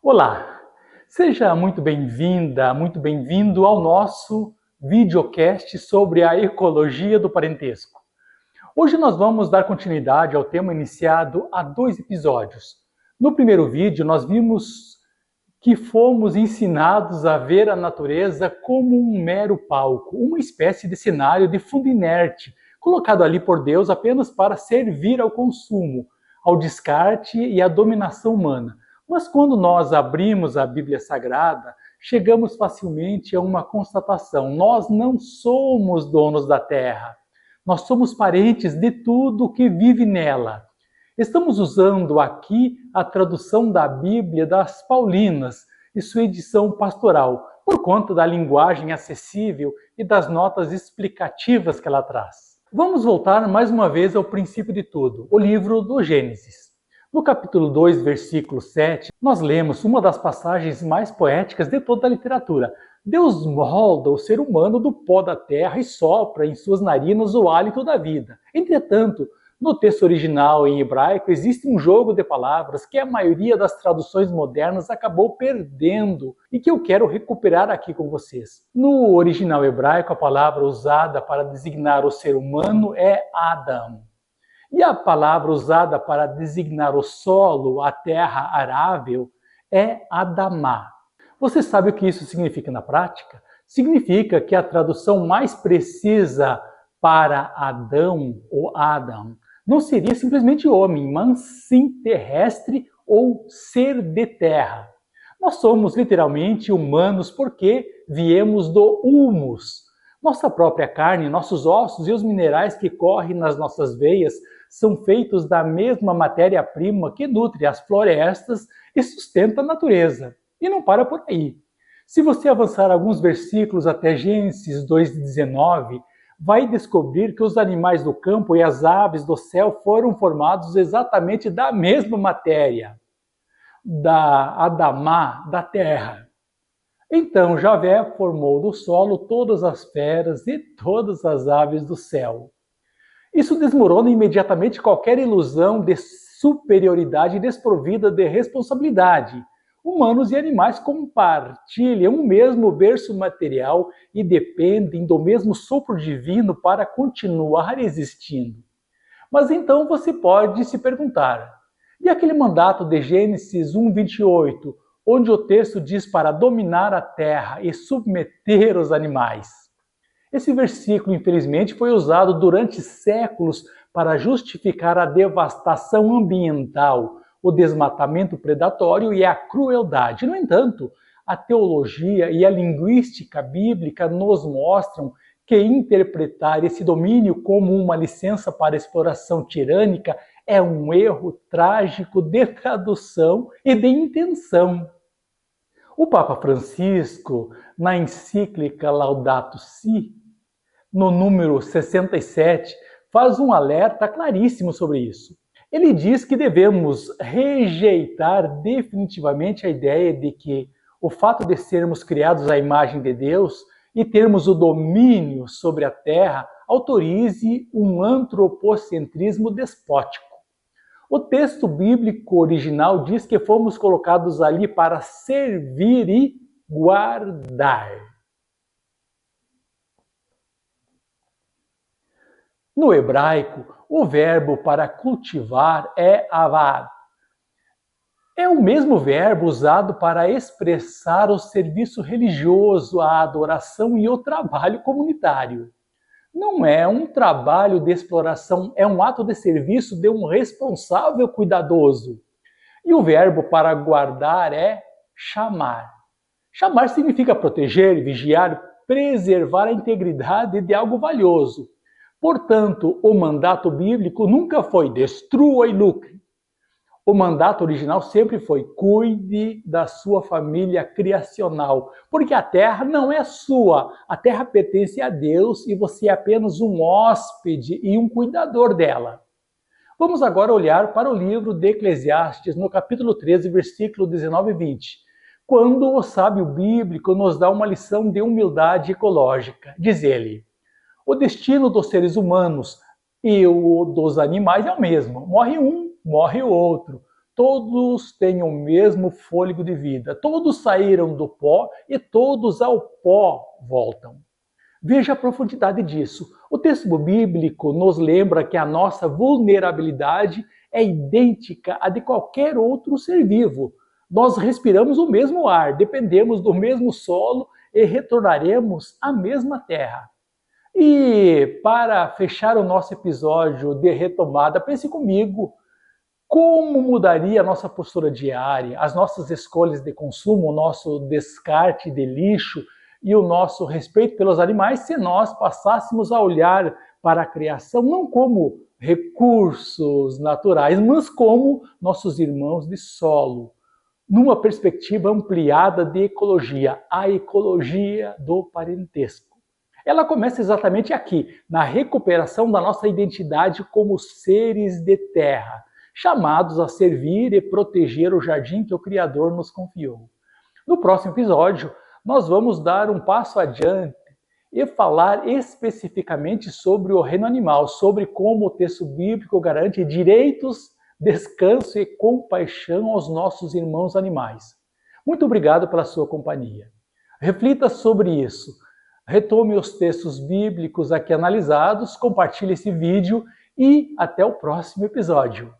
Olá, seja muito bem-vinda, muito bem-vindo ao nosso videocast sobre a ecologia do parentesco. Hoje nós vamos dar continuidade ao tema iniciado há 2 episódios. No primeiro vídeo nós vimos que fomos ensinados a ver a natureza como um mero palco, uma espécie de cenário de fundo inerte, colocado ali por Deus apenas para servir ao consumo, ao descarte e à dominação humana. Mas quando nós abrimos a Bíblia Sagrada, chegamos facilmente a uma constatação: nós não somos donos da terra, nós somos parentes de tudo que vive nela. Estamos usando aqui a tradução da Bíblia das Paulinas e sua edição pastoral, por conta da linguagem acessível e das notas explicativas que ela traz. Vamos voltar mais uma vez ao princípio de tudo, o livro do Gênesis. No capítulo 2, versículo 7, nós lemos uma das passagens mais poéticas de toda a literatura. Deus molda o ser humano do pó da terra e sopra em suas narinas o hálito da vida. Entretanto, no texto original em hebraico existe um jogo de palavras que a maioria das traduções modernas acabou perdendo e que eu quero recuperar aqui com vocês. No original hebraico, a palavra usada para designar o ser humano é Adam. E a palavra usada para designar o solo, a terra arável, é Adamá. Você sabe o que isso significa na prática? Significa que a tradução mais precisa para Adão ou Adam não seria simplesmente homem, mas sim terrestre ou ser de terra. Nós somos literalmente humanos porque viemos do humus. Nossa própria carne, nossos ossos e os minerais que correm nas nossas veias são feitos da mesma matéria-prima que nutre as florestas e sustenta a natureza. E não para por aí. Se você avançar alguns versículos até Gênesis 2:19, vai descobrir que os animais do campo e as aves do céu foram formados exatamente da mesma matéria, da Adamá, da terra. Então Javé formou do solo todas as feras e todas as aves do céu. Isso desmorona imediatamente qualquer ilusão de superioridade desprovida de responsabilidade. Humanos e animais compartilham o mesmo berço material e dependem do mesmo sopro divino para continuar existindo. Mas então você pode se perguntar: e aquele mandato de Gênesis 1:28, onde o texto diz para dominar a terra e submeter os animais? Esse versículo, infelizmente, foi usado durante séculos para justificar a devastação ambiental, o desmatamento predatório e a crueldade. No entanto, a teologia e a linguística bíblica nos mostram que interpretar esse domínio como uma licença para exploração tirânica é um erro trágico de tradução e de intenção. O Papa Francisco, na encíclica Laudato Si, no número 67, faz um alerta claríssimo sobre isso. Ele diz que devemos rejeitar definitivamente a ideia de que o fato de sermos criados à imagem de Deus e termos o domínio sobre a terra autorize um antropocentrismo despótico. O texto bíblico original diz que fomos colocados ali para servir e guardar. No hebraico, o verbo para cultivar é avad. É o mesmo verbo usado para expressar o serviço religioso, a adoração e o trabalho comunitário. Não é um trabalho de exploração, é um ato de serviço de um responsável cuidadoso. E o verbo para guardar é chamar. Chamar significa proteger, vigiar, preservar a integridade de algo valioso. Portanto, o mandato bíblico nunca foi destrua e lucre. O mandato original sempre foi cuide da sua família criacional, porque a terra não é sua, a terra pertence a Deus e você é apenas um hóspede e um cuidador dela. Vamos agora olhar para o livro de Eclesiastes, no capítulo 13, versículo 19 e 20. quando o sábio bíblico nos dá uma lição de humildade ecológica. Diz ele: o destino dos seres humanos e o dos animais é o mesmo. Morre um, morre o outro. Todos têm o mesmo fôlego de vida. Todos saíram do pó e todos ao pó voltam. Veja a profundidade disso. O texto bíblico nos lembra que a nossa vulnerabilidade é idêntica à de qualquer outro ser vivo. Nós respiramos o mesmo ar, dependemos do mesmo solo e retornaremos à mesma terra. E para fechar o nosso episódio de retomada, pense comigo, como mudaria a nossa postura diária, as nossas escolhas de consumo, o nosso descarte de lixo e o nosso respeito pelos animais se nós passássemos a olhar para a criação não como recursos naturais, mas como nossos irmãos de solo, numa perspectiva ampliada de ecologia, a ecologia do parentesco. Ela começa exatamente aqui, na recuperação da nossa identidade como seres de terra, chamados a servir e proteger o jardim que o Criador nos confiou. No próximo episódio, nós vamos dar um passo adiante e falar especificamente sobre o reino animal, sobre como o texto bíblico garante direitos, descanso e compaixão aos nossos irmãos animais. Muito obrigado pela sua companhia. Reflita sobre isso. Retome os textos bíblicos aqui analisados, compartilhe esse vídeo e até o próximo episódio.